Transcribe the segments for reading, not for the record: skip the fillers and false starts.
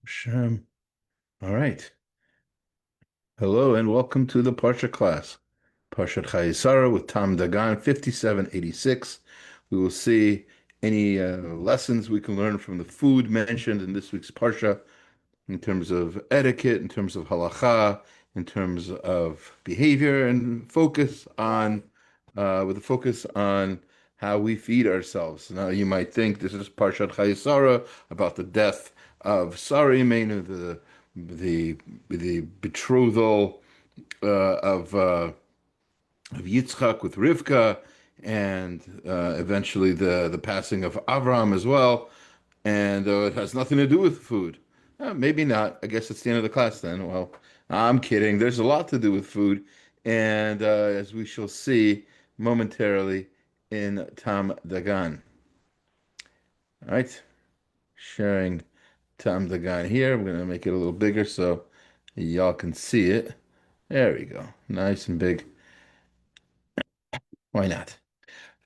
Shem. All right. Hello and welcome to the Parsha class. Parsha Chayei Sara with Taam Dagan, 5786. We will see any lessons we can learn from the food mentioned in this week's Parsha in terms of etiquette, in terms of halacha, in terms of behavior, and focus on with a focus on how we feed ourselves. Now, you might think this is Parshat Chayei Sara about the death of Sara, the the betrothal of Yitzchak with Rivka, and eventually the passing of Avram as well. And it has nothing to do with food. Maybe not. I guess it's the end of the class then. Well, I'm kidding. There's a lot to do with food, and as we shall see momentarily in Tam Dagan. All right, sharing Tam Dagan here. I'm going to make it a little bigger so y'all can see it. There we go. Nice and big. Why not?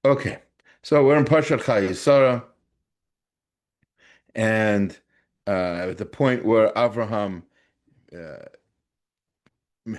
Okay, so we're in Parshat Chayei Sara, and at the point where Avraham uh,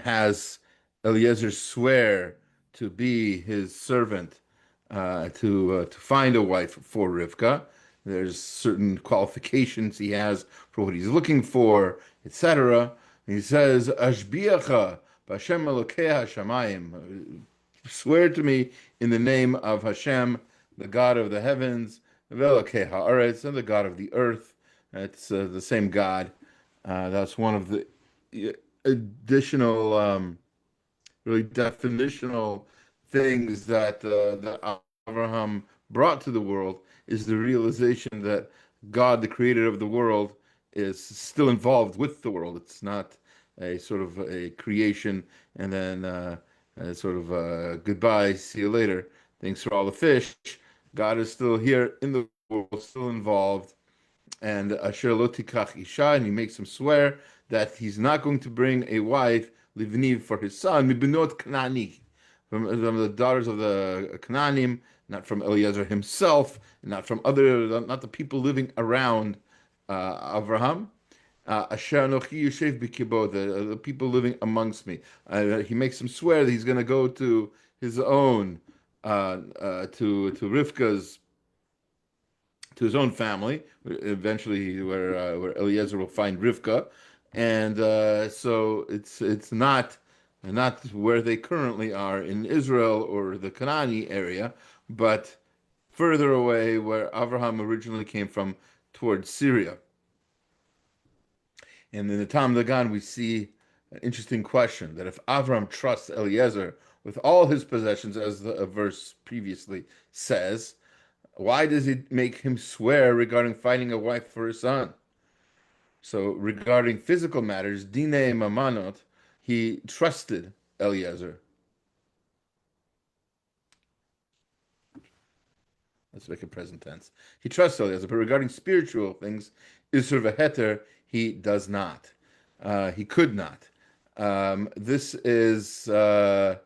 has Eliezer swear to be his servant to find a wife for Rivka. There's certain qualifications he has for what he's looking for, etc. He says, "Ashbiacha b'Hashem Elokei Hashamayim." Swear to me in the name of Hashem, the God of the heavens, Velokei Haaretz, and the God of the earth. It's the same God. That's one of the additional, really definitional things that Abraham brought to the world is the realization that God, the creator of the world, is still involved with the world. It's not a sort of a creation and then sort of goodbye, see you later. Thanks for all the fish. God is still here in the world, still involved, and Asher lo tikach isha, and he makes him swear that he's not going to bring a wife livniv for his son mibinot Kanani, from the daughters of the Canaanim, not from Eliezer himself, not from not the people living around Avraham. Asher anochi yoshev b'kibo, the people living amongst me. He makes him swear that he's going to go to his own, to Rivka's, to his own family, eventually where Eliezer will find Rivka, and so it's not where they currently are in Israel or the Canaan area, but further away where Abraham originally came from towards Syria. And in the Tam Dagan, we see an interesting question that if Avram trusts Eliezer with all his possessions, as the verse previously says, why does he make him swear regarding finding a wife for his son? So regarding physical matters, Dine Mamanot, he trusted Eliezer. Let's make it present tense. He trusts Eliezer, but regarding spiritual things, Isser Veheter, he does not. He could not. This is Rishol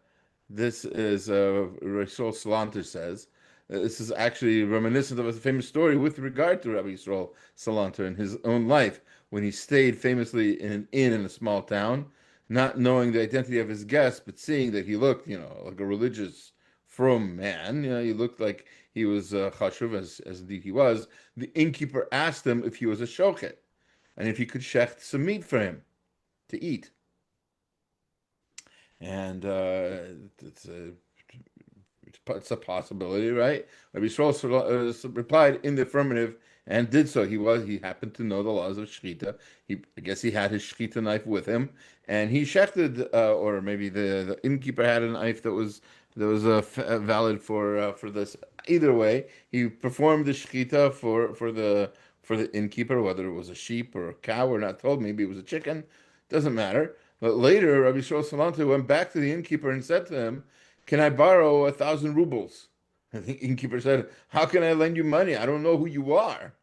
Salanter says. This is actually reminiscent of a famous story with regard to Rabbi Yisrael Salanter in his own life, when he stayed famously in an inn in a small town, not knowing the identity of his guest, but seeing that he looked, like a religious, from man. He looked like he was chashuv, as indeed he was. The innkeeper asked him if he was a shochet, and if he could shecht some meat for him to eat. And it's a possibility, right? Rabbi Yisrael replied in the affirmative and did so. He happened to know the laws of shechita. I guess he had his shechita knife with him, and he shechted, or maybe the innkeeper had a knife that was valid for this. Either way, he performed the shechita for the innkeeper, whether it was a sheep or a cow. We're not told. Maybe it was a chicken. Doesn't matter. But later, Rabbi Yisrael Salanter went back to the innkeeper and said to him, "Can I borrow 1,000 rubles?" And the innkeeper said, "How can I lend you money? I don't know who you are.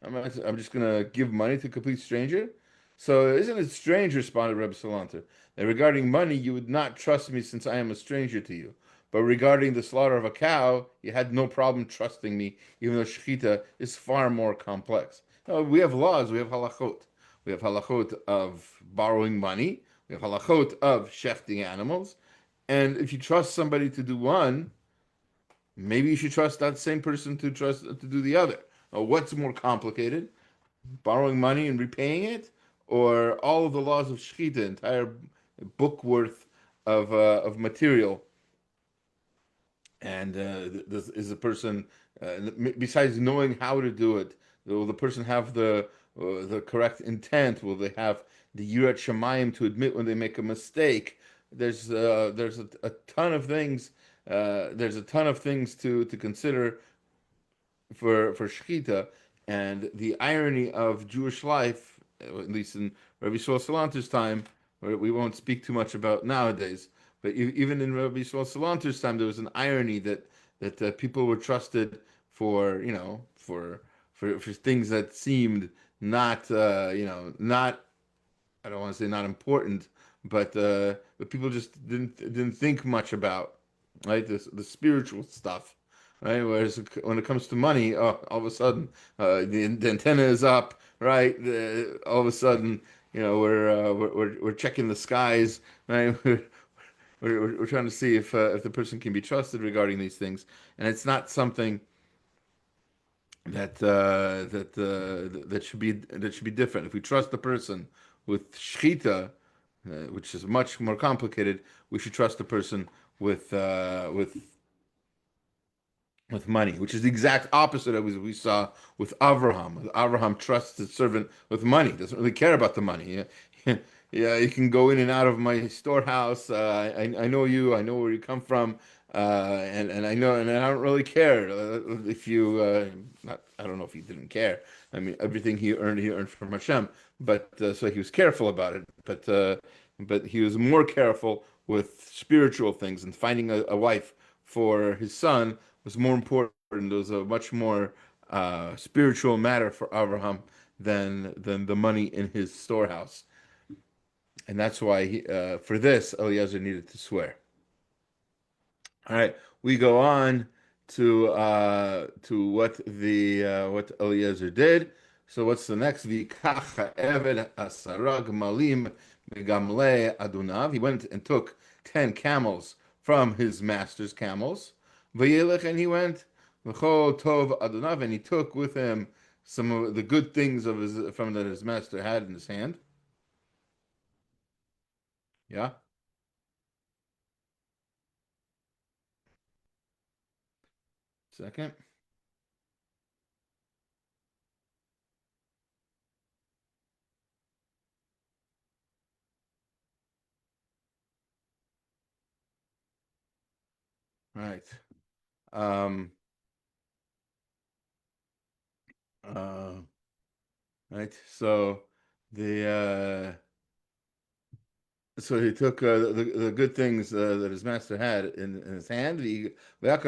I'm just going to give money to a complete stranger." So isn't it strange, responded Rabbi Salanter, that regarding money you would not trust me since I am a stranger to you. But regarding the slaughter of a cow, you had no problem trusting me, even though shechita is far more complex. No, we have laws, we have halachot. We have halachot of borrowing money, we have halachot of shechting animals. And if you trust somebody to do one, maybe you should trust that same person to do the other. What's more complicated? Borrowing money and repaying it, or all of the laws of shechita, entire book worth of material, and this is a person besides knowing how to do it, will the person have the correct intent? Will they have the yirat shamayim to admit when they make a mistake? There's a ton of things. There's a ton of things to consider for shechita, and the irony of Jewish life, at least in Rabbi Shlomo Salanter's time, where we won't speak too much about nowadays, but even in Rabbi Shlomo Salanter's time, there was an irony that people were trusted for for things that seemed not not, I don't want to say not important, but people just didn't think much about, right? The spiritual stuff, right? Whereas when it comes to money, oh, all of a sudden the antenna is up, right? All of a sudden, we're checking the skies, right? We're trying to see if the person can be trusted regarding these things, and it's not something that should be different. If we trust the person with shchita, which is much more complicated, we should trust the person with money, which is the exact opposite of what we saw with Avraham. Avraham trusts his servant with money; doesn't really care about the money. Yeah, yeah, you can go in and out of my storehouse. I know you. I know where you come from, and I know, and I don't really care if you. Not, I don't know if he didn't care. I mean, everything he earned from Hashem. But so he was careful about it. But he was more careful with spiritual things, and finding a wife for his son was more important. It was a much more spiritual matter for Abraham than the money in his storehouse, and that's why for this Eliezer needed to swear. All right, we go on to what Eliezer did. So what's the next? V'kacha eved asara gmalim megamle adunav. He went and took 10 camels from his master's camels. V'yelech, and he went v'chol tov adunav, and he took with him some of the good things of his from that his master had in his hand. Yeah, second. Right. Um. Uh. Right. So the so he took the good things that his master had in his hand. He went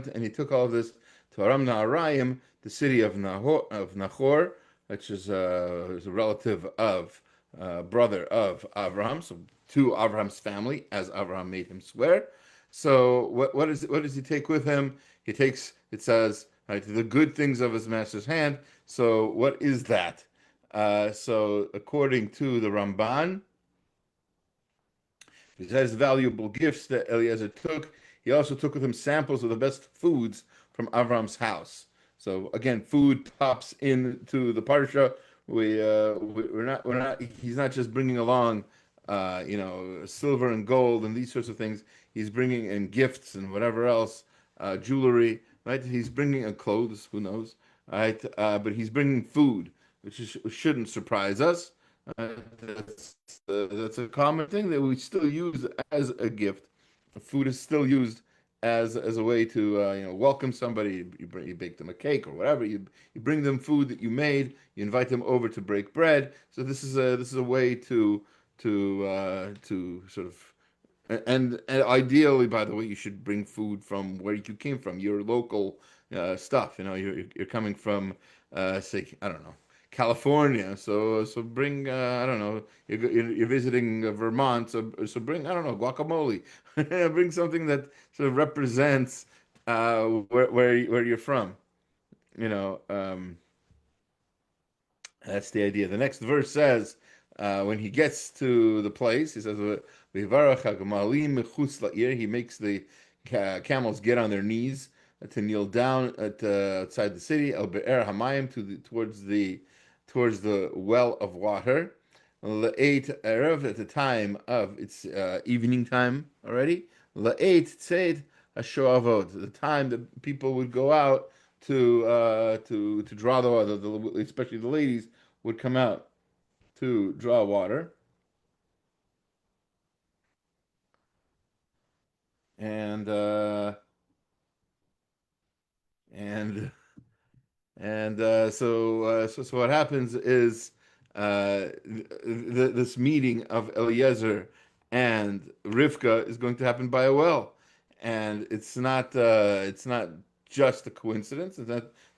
and he took all of this to Aram Naharayim, the city of Nahor, which is a relative of brother of Avraham, so to Avraham's family, as Avraham made him swear. So what does he take with him? He takes, it says, right, the good things of his master's hand. So what is that? So according to the Ramban, besides valuable gifts that Eliezer took, he also took with him samples of the best foods from Avram's house. So again, food pops into the parsha. We're not. He's not just bringing along, silver and gold and these sorts of things. He's bringing in gifts and whatever else, jewelry. Right? He's bringing in clothes. Who knows? Right? But he's bringing food, which shouldn't surprise us. That's a common thing that we still use as a gift. Food is still used as a way to welcome somebody. You bake them a cake or whatever. You bring them food that you made. You invite them over to break bread. So this is a way to sort of, and ideally, by the way, you should bring food from where you came from, your local stuff. You're coming from, say, I don't know, California. So bring I don't know, you're visiting Vermont, so bring, I don't know, guacamole. Bring something that sort of represents where you're from. You know. That's the idea. The next verse says, when he gets to the place, he says, "V'yivarach hagamalim mechutz la'ir." He makes the camels get on their knees to kneel down outside the city. El be'er hamayim, towards the well of water. La'eit erev, at the time of its evening time already. La'eit tzeit hashoavot, the time that people would go out to draw the water, especially the ladies would come out to draw water, and and so what happens is this meeting of Eliezer and Rivka is going to happen by a well, and it's not just a coincidence. It's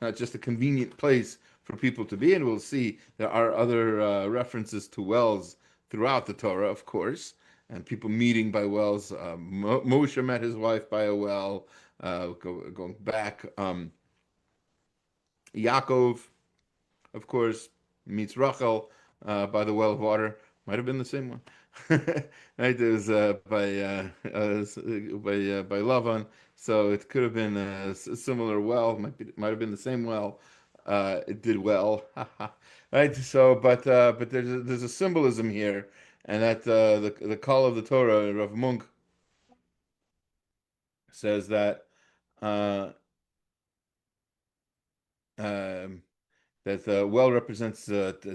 not just a convenient place for people to be. And we'll see there are other references to wells throughout the Torah, of course, and people meeting by wells. Moshe met his wife by a well. Going back, Yaakov, of course, meets Rachel by the well of water. Might have been the same one. Right? It was by Lavan, so it could have been a similar well. Might have been the same well. It did well, right? So, but there's a symbolism here, and that the call of the Torah, Rav Munk says that. Uh, um, that well represents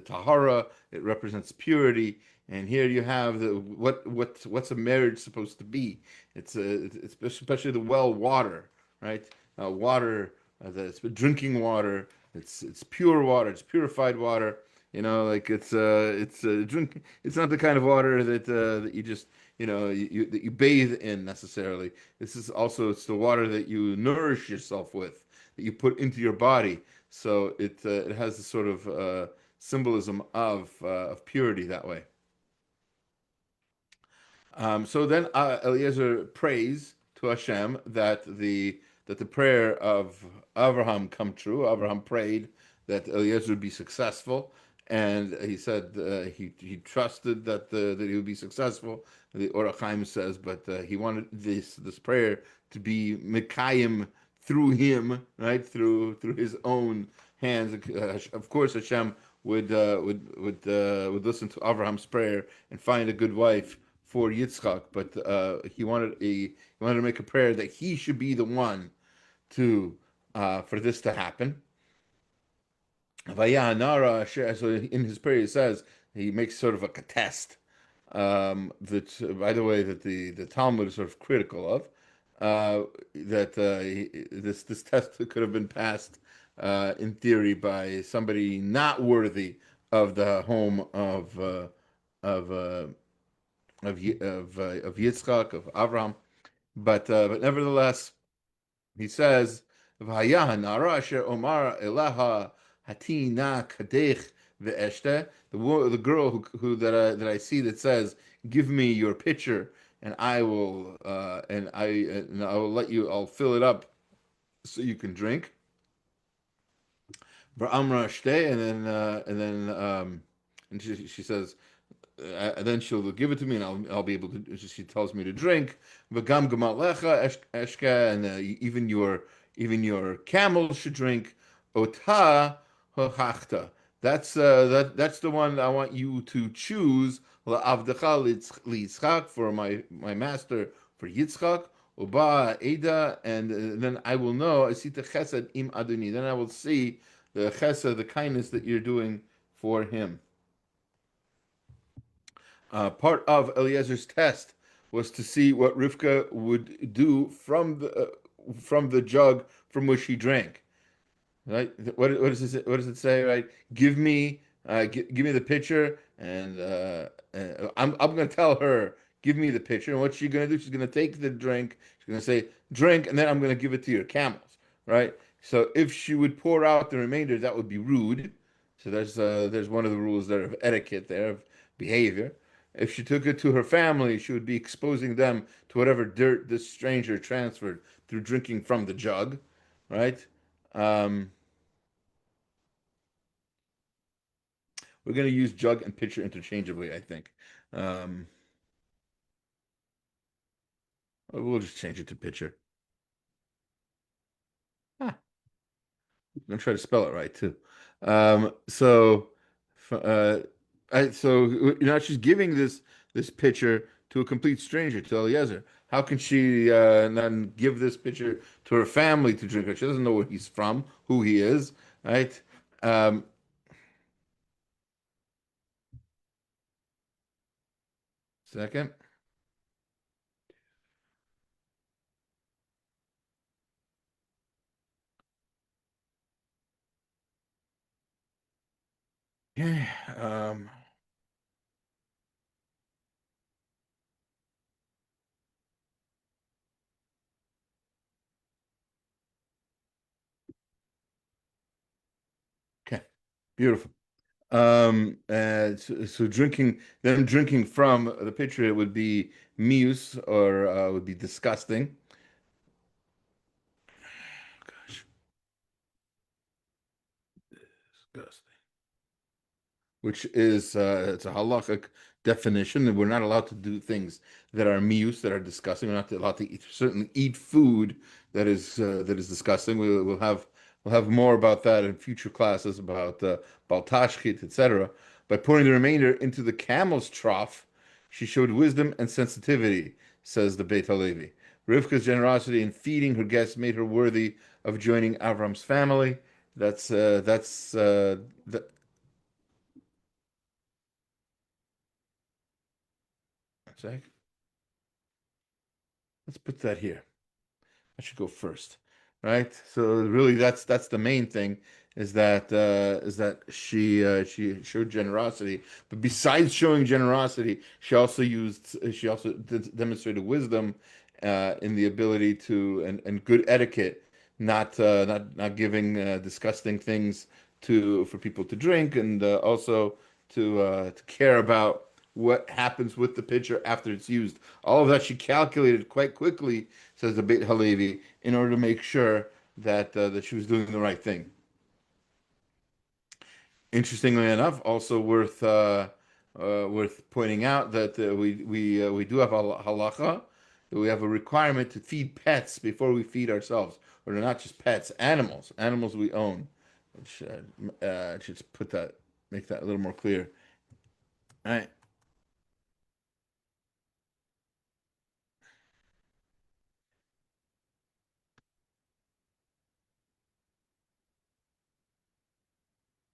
tahara, it represents purity, and here you have what's a marriage supposed to be? It's especially the well water, right? Water, it's drinking water. It's pure water. It's purified water. Like it's drink. It's not the kind of water that you just that you bathe in necessarily. This is also, it's the water that you nourish yourself with, that you put into your body. So it has this sort of symbolism of purity that way. So then Eliezer prays to Hashem that the prayer of Abraham come true. Abraham prayed that Eliezer would be successful, and he said he trusted that he would be successful. The Or HaChaim says, but he wanted this prayer to be Mekayim through him, right? Through his own hands. Of course, Hashem would listen to Abraham's prayer and find a good wife for Yitzchak, but he wanted to make a prayer that he should be the one to for this to happen. Vayanara, so in his prayer he says, he makes sort of a test, that, by the way, that the Talmud is sort of critical of, that this test could have been passed in theory by somebody not worthy of the home of uh, of Yitzchak, of Avram, but nevertheless, he says, "V'haya nara asher omar elaha hatina kadech ve'eshte." The girl who that I see that says, "Give me your pitcher, and I will let you. I'll fill it up so you can drink." V'amra shte, and she says, and then she'll give it to me, and I'll be able to. She tells me to drink. V'gam gemalecha eshka, and even your camels should drink. Ota hochachta. That's the one I want you to choose. La'avdecha liyitzchak, for my master, for Yitzchak. Uba Eda, and then I will know. Asita chesed im adoni. Then I will see the chesed, the kindness that you're doing for him. Part of Eliezer's test was to see what Rivka would do from the jug from which he drank. Right? What does it say? Right? Give me the pitcher, and I'm going to tell her, give me the pitcher. And what's she going to do? She's going to take the drink. She's going to say, drink, and then I'm going to give it to your camels. Right? So if she would pour out the remainder, that would be rude. So there's one of the rules there of etiquette there of behavior. If she took it to her family, she would be exposing them to whatever dirt this stranger transferred through drinking from the jug, right? Um, we're going to use jug and pitcher interchangeably, I think. Um, we'll just change it to pitcher. Ah, I'm gonna try to spell it right too. So, uh, so now she's giving this picture to a complete stranger, to Eliezer. How can she not give this picture to her family to drink? She doesn't know where he's from, who he is, right? Um, second, yeah, okay, beautiful. So drinking, them drinking from the pitcher, it would be mius or would be disgusting. Gosh, disgusting. Which is it's a halachic definition that we're not allowed to do things that are mius, that are disgusting. We're not allowed to eat, certainly eat food that is disgusting. We'll have more about that in future classes about tashchit, etc. By pouring the remainder into the camel's trough, she showed wisdom and sensitivity, says the Beit Halevi. Rivka's generosity in feeding her guests made her worthy of joining Avram's family. That. Let's put that here. I should go first, right? So really, that's the main thing is that she showed generosity, but besides showing generosity, she also demonstrated wisdom in the ability to and good etiquette, not giving disgusting things to for people to drink, and also to care about what happens with the pitcher after it's used. All of that she calculated quite quickly, says the Beit Halevi, in order to make sure that she was doing the right thing. Interestingly enough, also worth pointing out that we do have a halacha. That we have a requirement to feed pets before we feed ourselves, or not just pets, animals we own. Which should put that make that a little more clear. All right,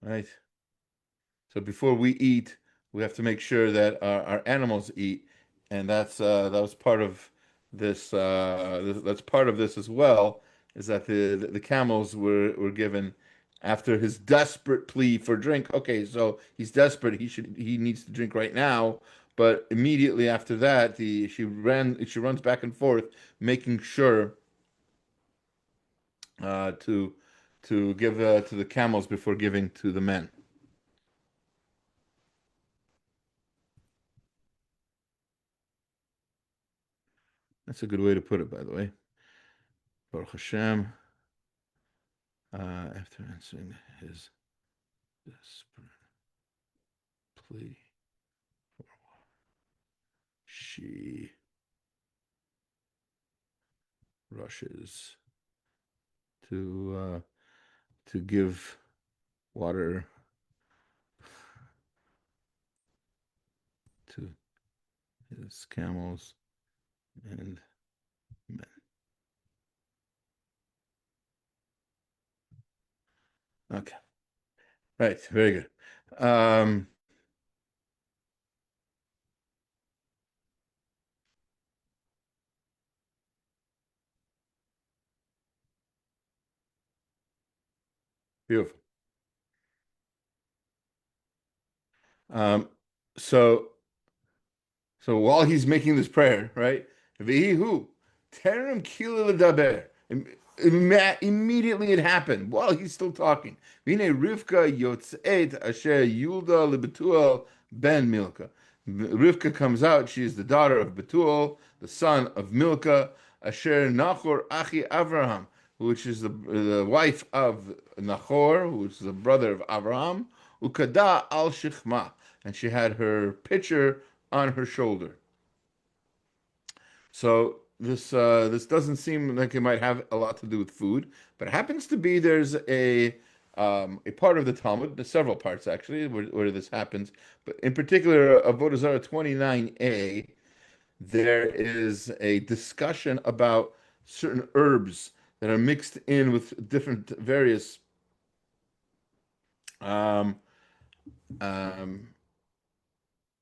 right. So before we eat, we have to make sure that our animals eat, and that was part of that's part of this as well. Is that the camels were given after his desperate plea for drink. Okay, so he's desperate. He needs to drink right now. But immediately after that, she runs back and forth, making sure uh, to give to the camels before giving to the men. That's a good way to put it, by the way. Baruch Hashem, after answering his desperate plea, she rushes to give water to his camels and men. Okay, right, very good. Um, Beautiful. Um, so so while he's making this prayer, right? Vihu terem kila ledaber. Immediately it happened while he's still talking. Vine Rivka yotzeit asher Yulda leBetuel ben Milka. Rivka comes out. She is the daughter of Betuel, the son of Milka, asher Nachor achi Avraham, which is the wife of Nachor, who is the brother of Abraham. Ukada al Shichma, and she had her pitcher on her shoulder. So this doesn't seem like it might have a lot to do with food, but it happens to be there's a part of the Talmud, there's several parts actually where this happens, but in particular, Avodah Zarah 29a, there is a discussion about certain herbs that are mixed in with different various um, um,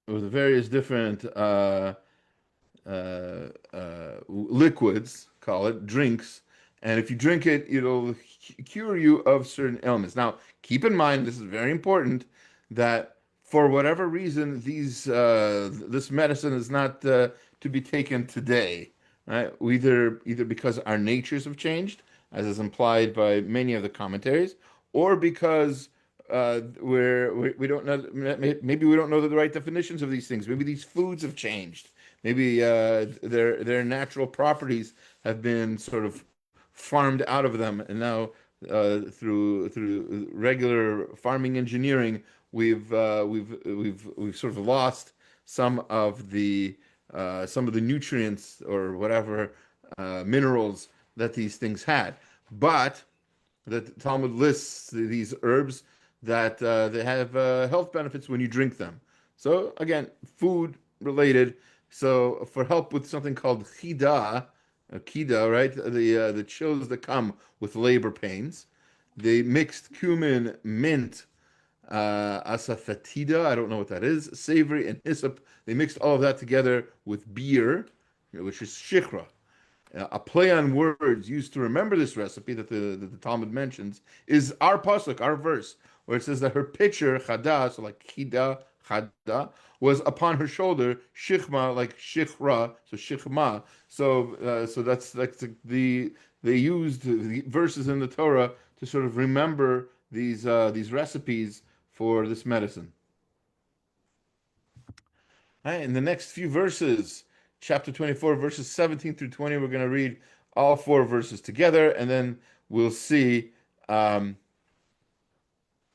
different liquids, call it drinks, and if you drink it, it'll cure you of certain ailments. Now, keep in mind, this is very important, that for whatever reason, this medicine is not to be taken today, right? Either because our natures have changed, as is implied by many of the commentaries, or because we don't know, maybe we don't know the right definitions of these things. Maybe these foods have changed. Maybe their natural properties have been sort of farmed out of them, and now through regular farming engineering, we've sort of lost some of the nutrients or whatever minerals that these things had. But the Talmud lists these herbs that they have health benefits when you drink them. So again, food related. So for help with something called kida, right? The chills that come with labor pains. They mixed cumin, mint, asafoetida. I don't know what that is. Savory and hyssop. They mixed all of that together with beer, which is shikra. A play on words used to remember this recipe that the Talmud mentions is our pasuk, our verse, where it says that her pitcher, chada, so like chida, chada, was upon her shoulder, shichma, like shichra, so shichma. So that's like they used the verses in the Torah to sort of remember these recipes for this medicine. All right, in the next few verses, chapter 24, verses 17 through 20, we're going to read all four verses together, and then we'll see an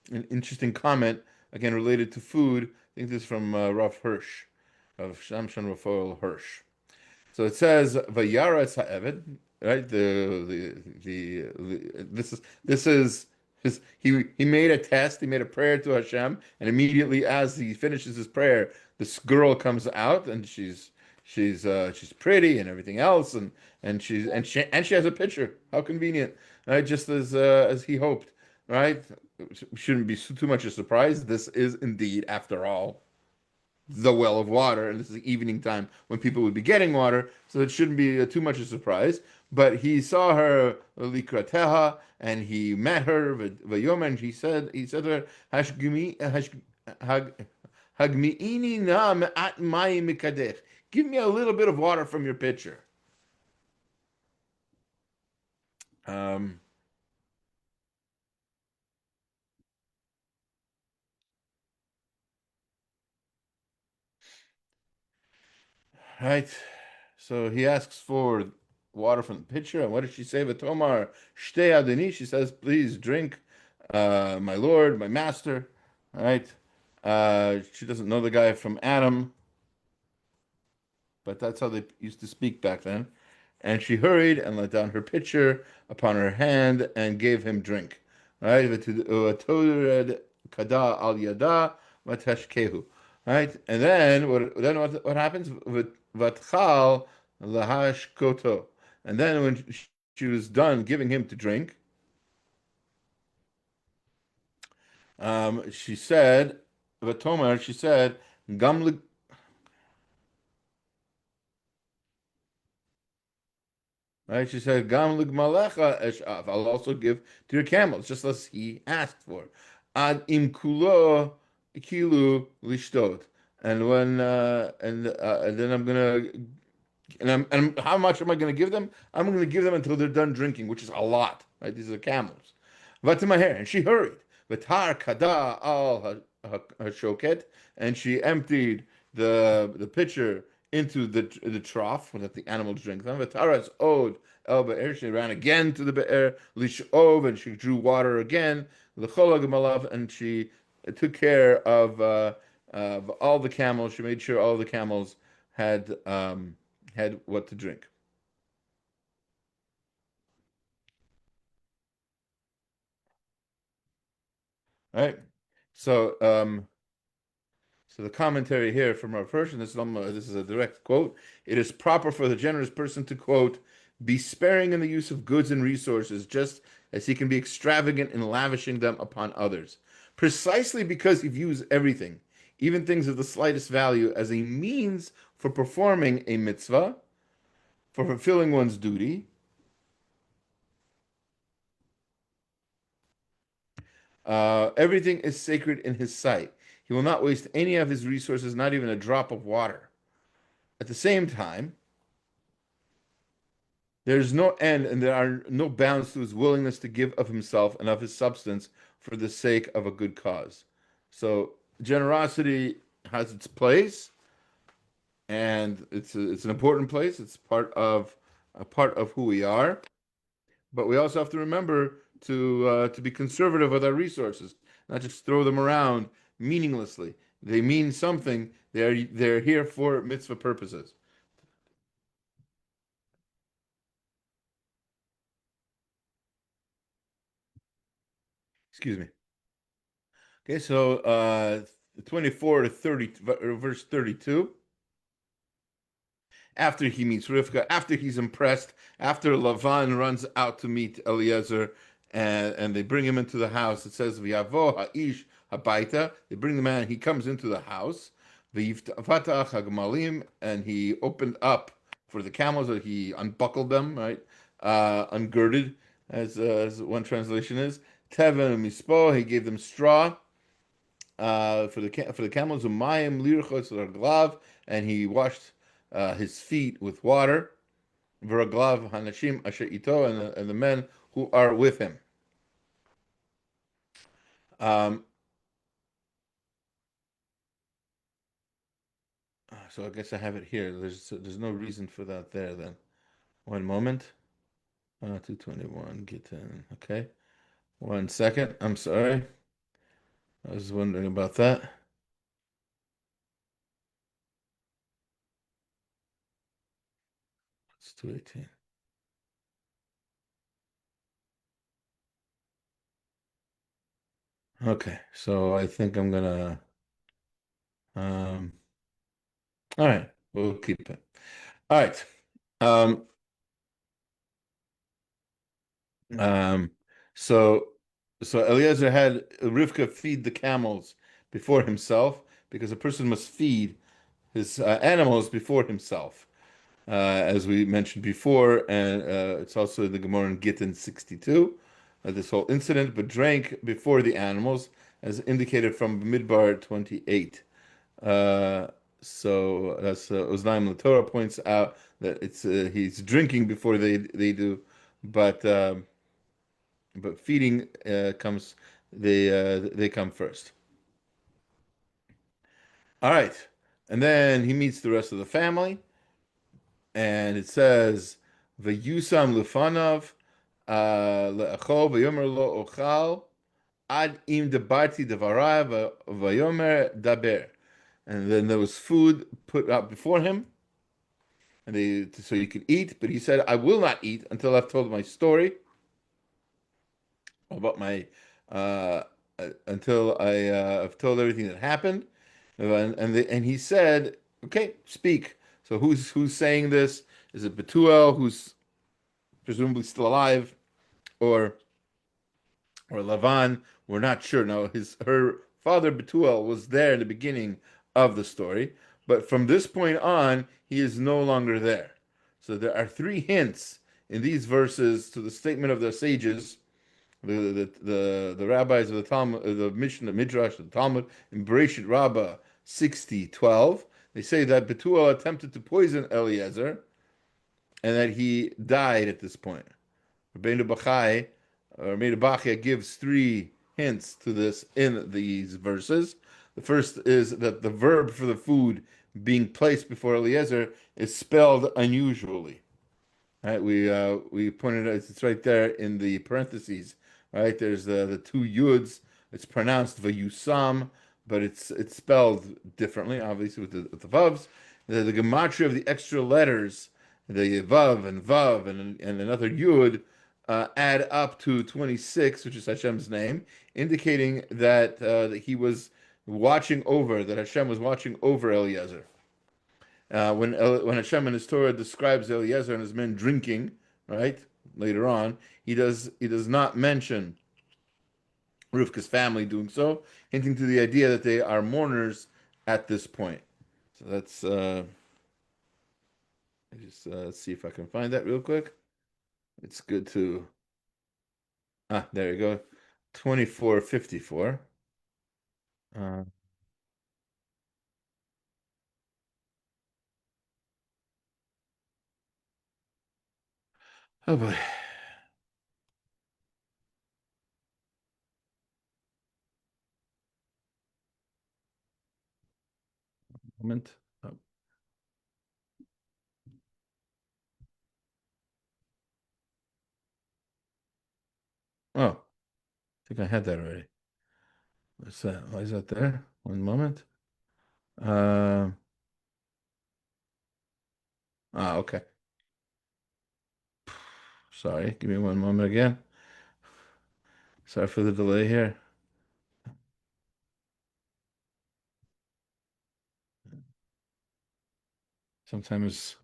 interesting comment, again, related to food. I think this is from Rav Hirsch, of Shamshan Raphael Hirsch. So it says Vayaretz Ha'eved, right? This is he made a test, he made a prayer to Hashem, and immediately as he finishes his prayer, this girl comes out and she's pretty and everything else, and she has a picture. How convenient, right? Just as he hoped, right? Shouldn't be too much a surprise. This is indeed, after all, the well of water, and this is the evening time when people would be getting water, so it shouldn't be too much a surprise. But he saw her likrateha, and he met her v'yom, and he said to her, hagmi'ini na me'at mayim mikadech. Give me a little bit of water from your pitcher. Um, right. So he asks for water from the pitcher, and what does she say? V'tomar shtei adoni. She says, "Please drink, my lord, my master." All right. She doesn't know the guy from Adam, but that's how they used to speak back then. And she hurried and let down her pitcher upon her hand and gave him drink. Right? V'tored kada al yada vatashkehu. Right? And then what happens? Vatchal lahash koto. And then when she was done giving him to drink, she said, Vatomer, she said, Gam right? She said, "Gam ligmalecha eshav." I'll also give to your camels, just as he asked for. Ad im kulo kilu lishtot. And then I'm gonna And how much am I going to give them? I'm going to give them until they're done drinking, which is a lot, right? These are camels. Vatimaher, and she hurried. Vatar kada al shoket, and she emptied the pitcher into the trough that the animals drink. Then Vataras od el be'er, she ran again to the be'er lishov, and she drew water again. L'chol hagmalav, and she took care of all the camels. She made sure all the camels had what to drink. All right. So so the commentary here from our version, this is a direct quote. It is proper for the generous person to quote, be sparing in the use of goods and resources, just as he can be extravagant in lavishing them upon others. Precisely because he views everything, even things of the slightest value, as a means for performing a mitzvah, for fulfilling one's duty. Everything is sacred in his sight. He will not waste any of his resources, not even a drop of water. At the same time, there is no end and there are no bounds to his willingness to give of himself and of his substance for the sake of a good cause. So generosity has its place, and it's an important place. It's part of a part of who we are. But we also have to remember to be conservative with our resources, not just throw them around meaninglessly. They mean something. They're here for mitzvah purposes. Excuse me. Okay, so 24 to 30, verse 32. After he meets Rivka, after he's impressed, after Lavan runs out to meet Eliezer, and they bring him into the house. It says, "V'yavo ha'ish habaita." They bring the man. He comes into the house. V'yiftatach hagmalim, and he opened up for the camels. Or he unbuckled them, right? Ungirded, as one translation is. Teven mispo. He gave them straw for the camels. Umayim lirchos raglav, and he washed his feet with water. V'raglav hanashim asher ito, and the men who are with him. Um, so I guess I have it here. There's no reason for that there then. One moment. 221, get in. Okay. 1 second. I'm sorry. I was wondering about that. It's 218. Okay. So I think I'm gonna um all right, we'll keep it. All right. Um um so so Eliezer had Rivka feed the camels before himself because a person must feed his animals before himself, as we mentioned before, and it's also in the Gemara in Gittin 62, this whole incident, but drank before the animals, as indicated from Midbar 28. Uh, so that's Oznaim Torah points out that it's he's drinking before they do, but feeding comes they come first. All right, and then he meets the rest of the family, and it says v'yusam lufanav le'achol v'yomer lo ochal ad im debarti devarav v'yomer daber. And then there was food put up before him, and they so he could eat. But he said, "I will not eat until I've told my story about my until have told everything that happened." And he said, "Okay, speak." So who's saying this? Is it Betuel, who's presumably still alive, or Lavan? We're not sure. Now her father Betuel was there in the beginning of the story, but from this point on, he is no longer there. So there are three hints in these verses to the statement of the sages, the rabbis of the Talmud, the Mishnah, Midrash, the Talmud in Bereshit Rabbah 60:12. They say that Betuel attempted to poison Eliezer, and that he died at this point. Rabbeinu Bachai, or Rabbeinu Bachya gives three hints to this in these verses. The first is that the verb for the food being placed before Eliezer is spelled unusually. Right, we pointed out it's right there in the parentheses. Right, there's the two yuds. It's pronounced vayusam, but it's spelled differently, obviously with the vavs. The gematria of the extra letters, the vav and vav and another yud, add up to 26, which is Hashem's name, indicating that he was watching over, that Hashem was watching over Eliezer. When Hashem in His Torah describes Eliezer and his men drinking, right, later on, he does not mention Rivka's family doing so, hinting to the idea that they are mourners at this point. So that's just see if I can find that real quick. It's good to there you go, 2454. Uh, oh boy, moment. Oh, oh, I think I had that already. What's that? Why is that there? One moment. Uh, okay. Sorry, give me one moment again. Sorry for the delay here. Sometimes,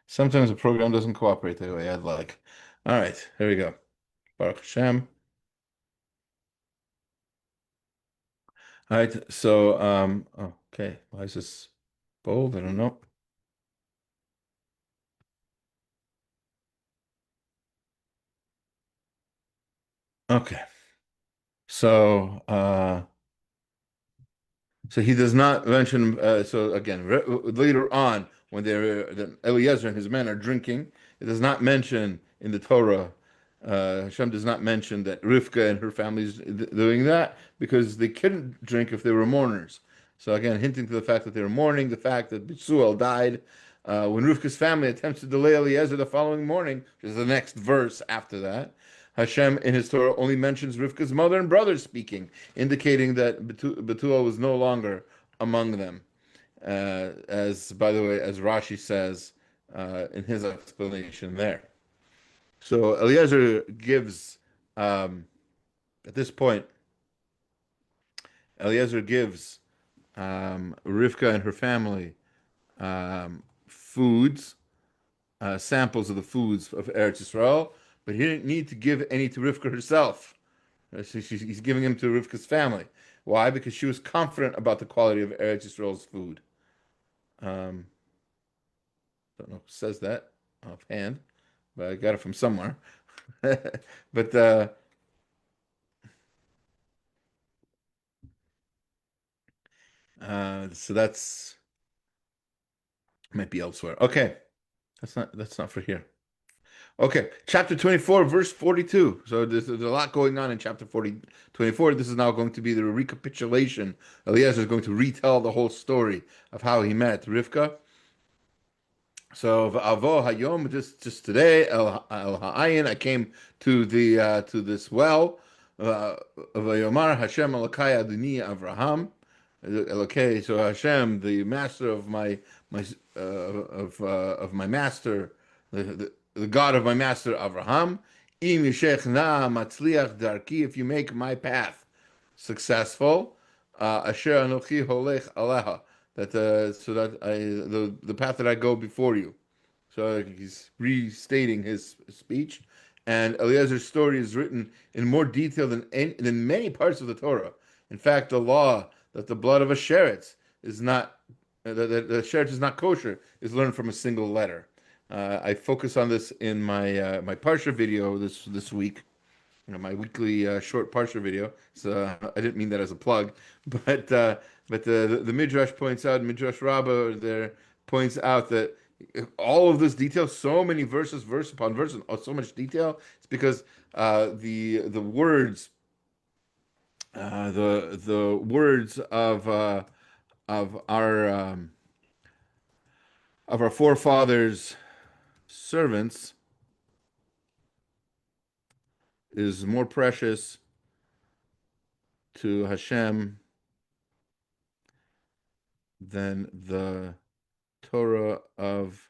sometimes the program doesn't cooperate the way I'd like. All right, here we go. Baruch Hashem. All right, so okay, why is this bold? I don't know. Okay, so so he does not mention. So again, later on, when Eliezer and his men are drinking, it does not mention in the Torah. Hashem does not mention that Rivka and her family is doing that because they couldn't drink if they were mourners. So again, hinting to the fact that they were mourning, the fact that Bethuel died. When Rivka's family attempts to delay Eliezer the following morning, which is the next verse after that, Hashem in his Torah only mentions Rivka's mother and brothers speaking, indicating that Bethuel was no longer among them. As by the way, as Rashi says in his explanation there. So Eliezer gives at this point. Eliezer gives Rivka and her family foods, samples of the foods of Eretz Yisrael, but he didn't need to give any to Rivka herself. He's giving him to Rivka's family. Why? Because she was confident about the quality of Eretz Yisrael's food. Um, don't know who says that offhand, but I got it from somewhere. But so that's might be elsewhere. Okay, that's not for here. Okay, chapter 24, verse 42. So there's a lot going on in chapter 24. This is now going to be the recapitulation. Eliezer is going to retell the whole story of how he met Rivka. So Avo Hayom, just today, El Ha'ayin, I came to this well. Vayomar Hashem Elokai Adoni Avraham. Okay, so Hashem, the master of my of my master, the God of my master Avraham. Im yeshech na matzliach darki. If you make my path successful, asher anochi holech aleha. That so that the path that I go before you. So he's restating his speech, and Eliezer's story is written in more detail than many parts of the Torah. In fact, the law that the blood of a sheretz is not the sheretz is not kosher is learned from a single letter. I focus on this in my Parsha video this week, my weekly short Parsha video. So I didn't mean that as a plug, but the Midrash points out, Midrash Rabbah there points out that all of this detail, so many verses, verse upon verse, and so much detail. It's because the words, the words of our forefathers' servants is more precious to Hashem than the Torah of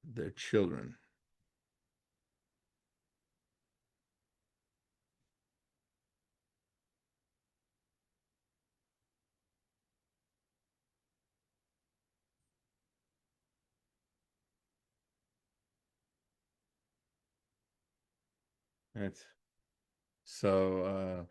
their children. Right. So,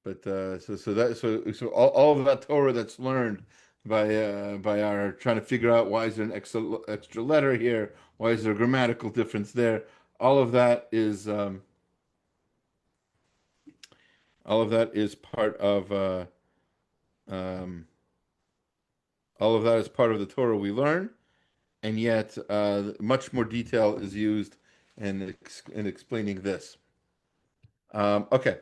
so all of that Torah that's learned by our trying to figure out why is there an extra letter here, why is there a grammatical difference there, all of that is all of that is part of um, all of that is part of the Torah we learn, and yet much more detail is used in explaining this. Okay.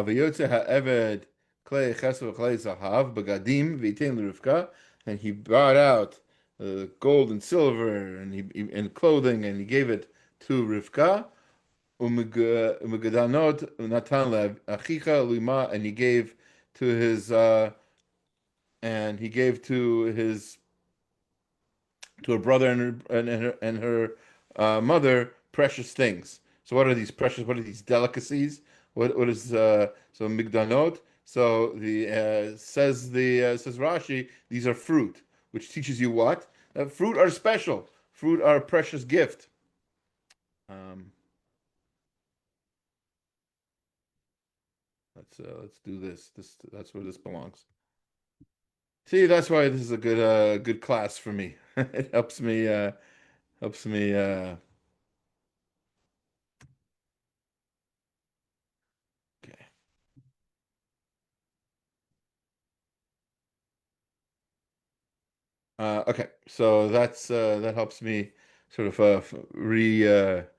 ויוצא העבד כלי חסר וכלי זהב בגדים וייתן לרבקה, and he brought out gold and silver and clothing and he gave it to Rivka. ומגדנות נתן לאחיך לאמה, and he gave to his to her brother and her mother precious things. So what are these precious? What are these delicacies? What is so migdanot? So the says Rashi, these are fruit, which teaches you what? Fruit are special. Fruit are a precious gift. Um, let's do this. That's where this belongs. See, that's why this is a good class for me. It helps me. Okay. Okay, so that helps me sort of re-edit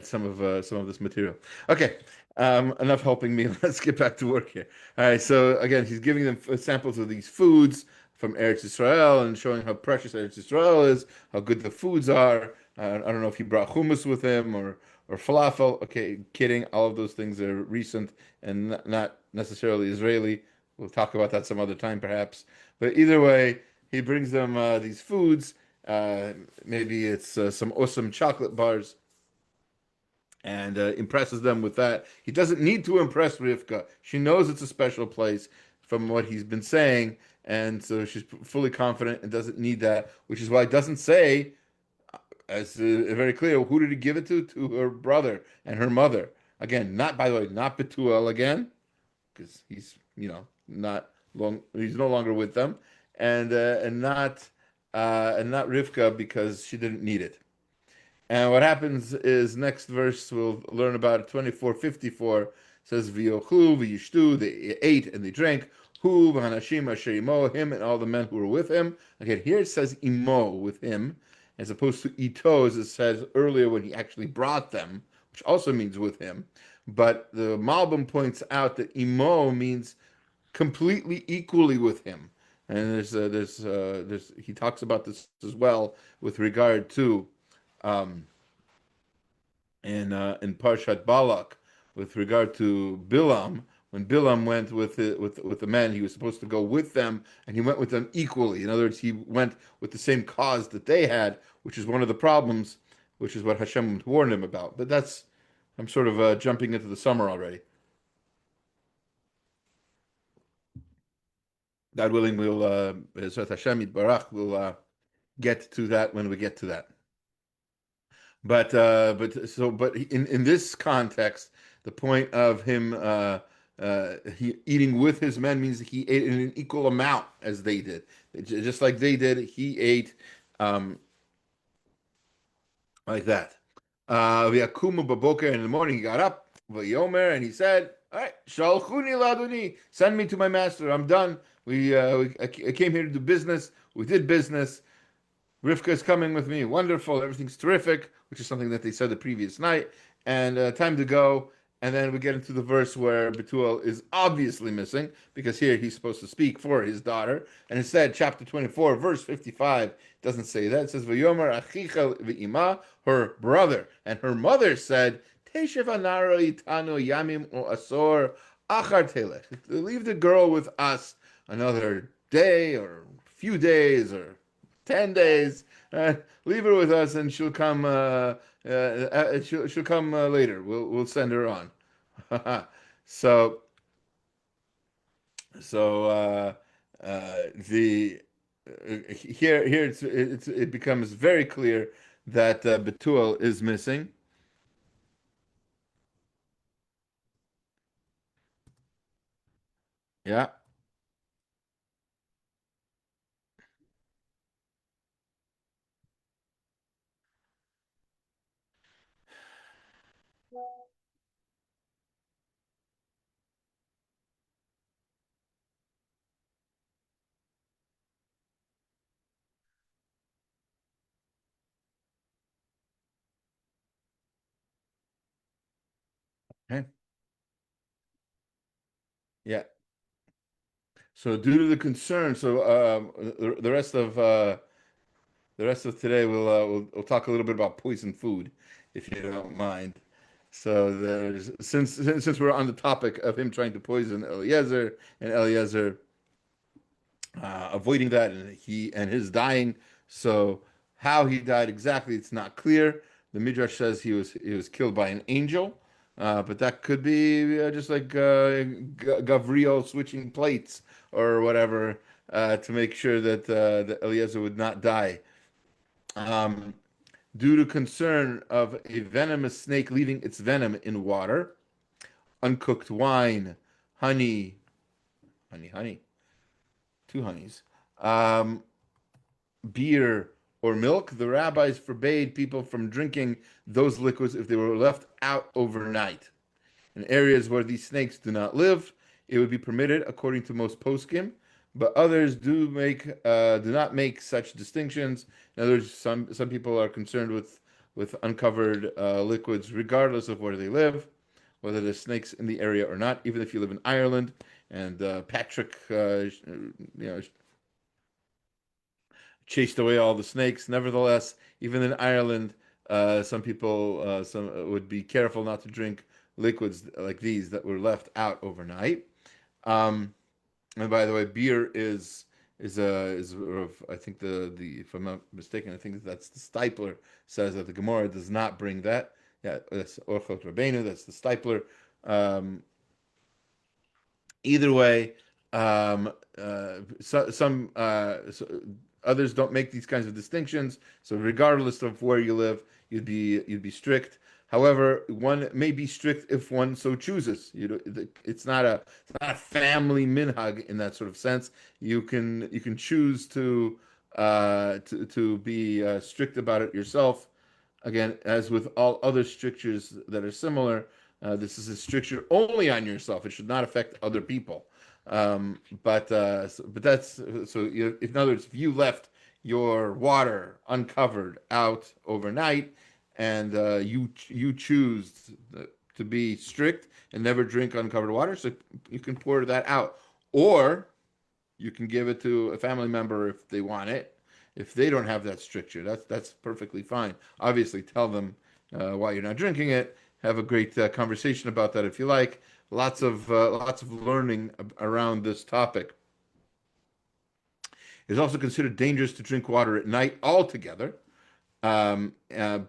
some of this material. Okay, enough helping me. Let's get back to work here. All right, so again, he's giving them samples of these foods from Eretz Israel and showing how precious Eretz Israel is, how good the foods are. I don't know if he brought hummus with him or falafel. Okay, kidding. All of those things are recent and not necessarily Israeli. We'll talk about that some other time, perhaps. But either way, he brings them these foods. Maybe it's some awesome chocolate bars and impresses them with that. He doesn't need to impress Rivka. She knows it's a special place from what he's been saying, and so she's fully confident and doesn't need that, which is why it doesn't say, as very clear, who did he give it to? To her brother and her mother. Again, not, by the way, not Betuel again, because he's, not long, he's no longer with them, and not Rivka because she didn't need it. And what happens is next verse we'll learn about 24:54 says V'yochlu v'yishtu, they ate and they drank, hu v'hanashim asher imo, him and all the men who were with him. Again, here it says imo, with him, as opposed to ito as it says earlier when he actually brought them, which also means with him. But the Malbim points out that imo means completely equally with him. And there's he talks about this as well with regard to um, in Parshat Balak with regard to Bilam. When Bilam went with the men, he was supposed to go with them, and he went with them equally. In other words, he went with the same cause that they had, which is one of the problems, which is what Hashem warned him about. But I'm sort of jumping into the summer already. God willing, we'll Bezrat Hashem Yitbarach, we'll get to that when we get to that. But in this context, the point of him he eating with his men means he ate in an equal amount as they did. Just like they did, he ate um, like that. V'yakumu baboker, in the morning he got up, v'yomer, and he said, All right, shalchuni laduni, send me to my master. I'm done. I came here to do business. We did business. Rivka is coming with me. Wonderful. Everything's terrific, which is something that they said the previous night. And time to go. And then we get into the verse where Betuel is obviously missing because here he's supposed to speak for his daughter. And instead, chapter 24, verse 55 doesn't say that. It says, V'yomer achicha v'ima, her brother. And her mother said, Teshev anaro itano yamim o asor achar telech. Leave the girl with us another day or few days or 10 days. Leave her with us, and she'll come. She'll come later. We'll send her on. so the here it becomes very clear that Betuel is missing. Yeah. Okay. Yeah. So due to the concern, the rest of today, we'll talk a little bit about poison food, if you don't mind. So there's since we're on the topic of him trying to poison Eliezer and Eliezer avoiding that and he and his dying. So how he died exactly, it's not clear. The Midrash says he was killed by an angel, but that could be just like Gavriel switching plates or whatever to make sure that Eliezer would not die. Um, Due to concern of a venomous snake leaving its venom in water, uncooked wine, honey, honey, two honeys, um, beer, or milk, the rabbis forbade people from drinking those liquids if they were left out overnight. In areas where these snakes do not live, it would be permitted according to most poskim, but others do not make such distinctions. In other words, some people are concerned with uncovered liquids regardless of where they live, whether there's snakes in the area or not. Even if you live in Ireland and Patrick, chased away all the snakes. Nevertheless, even in Ireland, some people would be careful not to drink liquids like these that were left out overnight. Um, and by the way, beer is sort of, I think the if I'm not mistaken, I think that's the Stipler says that the Gemara does not bring that. Yeah, that's Orchot Rabbeinu. That's the Stipler. Um, Either way, others don't make these kinds of distinctions. So regardless of where you live, you'd be strict. However, one may be strict if one so chooses. It's not a family minhag in that sort of sense. You can choose to be strict about it yourself. Again, as with all other strictures that are similar, this is a stricture only on yourself. It should not affect other people. But that's so. In other words, if you left your water uncovered out overnight, and you choose to be strict and never drink uncovered water, so you can pour that out, or you can give it to a family member if they want it. If they don't have that stricture, that's perfectly fine. Obviously, tell them why you're not drinking it. Have a great conversation about that if you like. Lots of learning around this topic. It's also considered dangerous to drink water at night altogether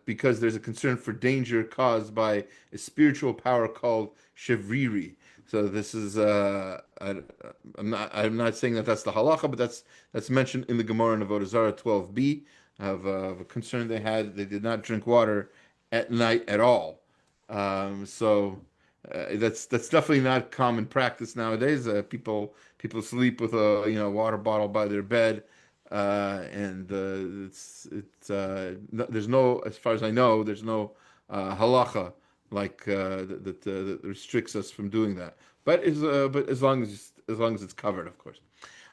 because there's a concern for danger caused by a spiritual power called Shevriri. So this is I'm not saying that that's the halacha, but that's mentioned in the Gemara in Avodah Zarah 12b of a concern they had. They did not drink water at night at all. That's definitely not common practice nowadays. People sleep with a water bottle by their bed, and it's there's no, as far as I know, there's no halacha like that restricts us from doing that. But as long as it's covered, of course.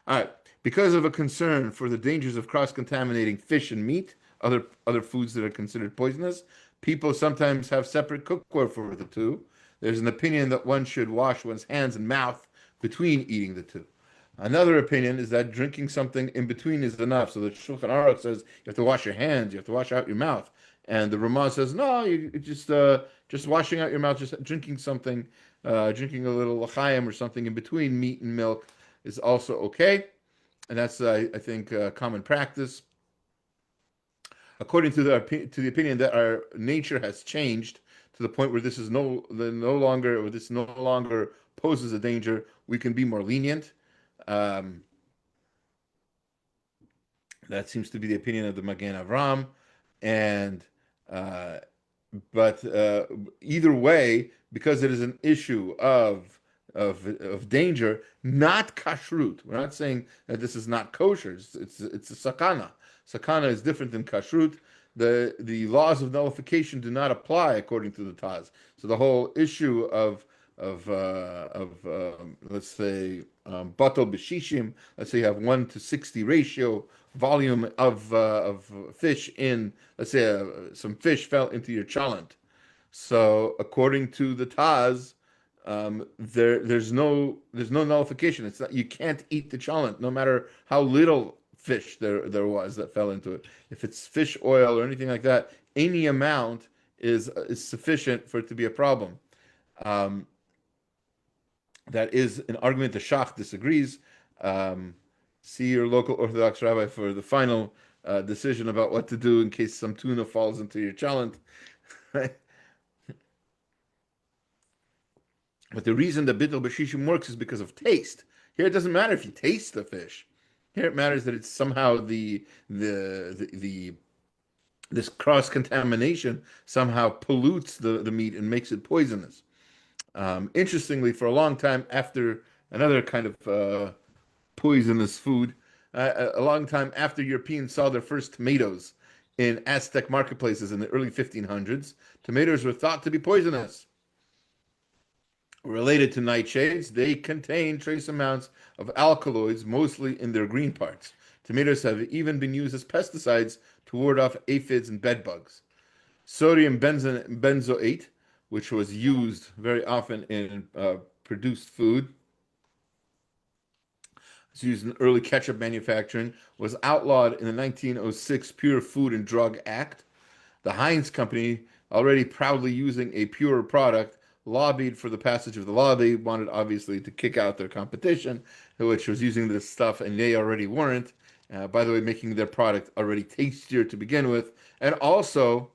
All right. Because of a concern for the dangers of cross-contaminating fish and meat, other foods that are considered poisonous, people sometimes have separate cookware for the two. There's an opinion that one should wash one's hands and mouth between eating the two. Another opinion is that drinking something in between is enough. So the Shulchan Aruch says you have to wash your hands, you have to wash out your mouth, and the Ramah says no, you just washing out your mouth, just drinking something, drinking a little l'chaim or something in between meat and milk is also okay, and that's I think common practice. According to the opinion that our nature has changed to the point where this is no longer, or this no longer poses a danger, we can be more lenient. Um, that seems to be the opinion of the Magen Avram, and uh, but either way, because it is an issue of danger, not kashrut. We're not saying that this is not kosher. It's a sakana. Sakana is different than kashrut. The laws of nullification do not apply according to the Taz. So the whole issue of let's say batal b'shishim. Let's say you have 1 to 60 ratio volume of fish in. Let's say some fish fell into your chalent. So according to the Taz, there's no nullification. It's not, you can't eat the chalent, no matter how little fish there was that fell into it. If it's fish oil or anything like that, any amount is sufficient for it to be a problem. Um, that is an argument the Shach disagrees. Um, See your local Orthodox rabbi for the final decision about what to do in case some tuna falls into your chalent. But the reason the bittul b'shishim works is because of taste. Here it doesn't matter if you taste the fish. Here it matters that it's somehow the this cross contamination somehow pollutes the meat and makes it poisonous. Interestingly, for a long time after another kind of poisonous food, a long time after Europeans saw their first tomatoes in Aztec marketplaces in the early 1500s, tomatoes were thought to be poisonous. Related to nightshades, they contain trace amounts of alkaloids, mostly in their green parts. Tomatoes have even been used as pesticides to ward off aphids and bedbugs. Sodium benzoate, which was used very often in produced food, was used in early ketchup manufacturing, was outlawed in the 1906 Pure Food and Drug Act. The Heinz Company, already proudly using a pure product, lobbied for the passage of the law. They wanted, obviously, to kick out their competition, which was using this stuff, and they already weren't. By the way, making their product already tastier to begin with. And also,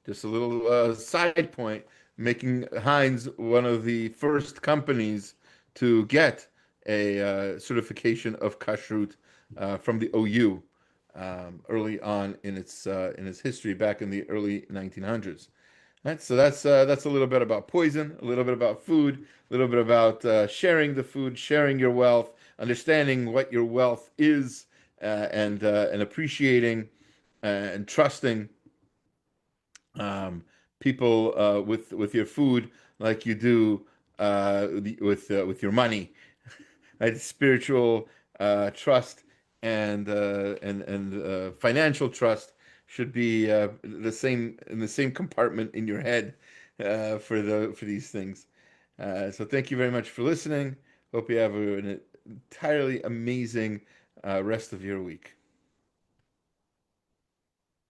just a little side point, making Heinz one of the first companies to get a certification of kashrut from the OU early on in its history back in the early 1900s. Right, so that's a little bit about poison, a little bit about food, a little bit about sharing the food, sharing your wealth, understanding what your wealth is, and appreciating and trusting people with your food like you do with your money, right? Spiritual trust and financial trust should be the same in the same compartment in your head for these things. So thank you very much for listening. Hope you have an entirely amazing rest of your week.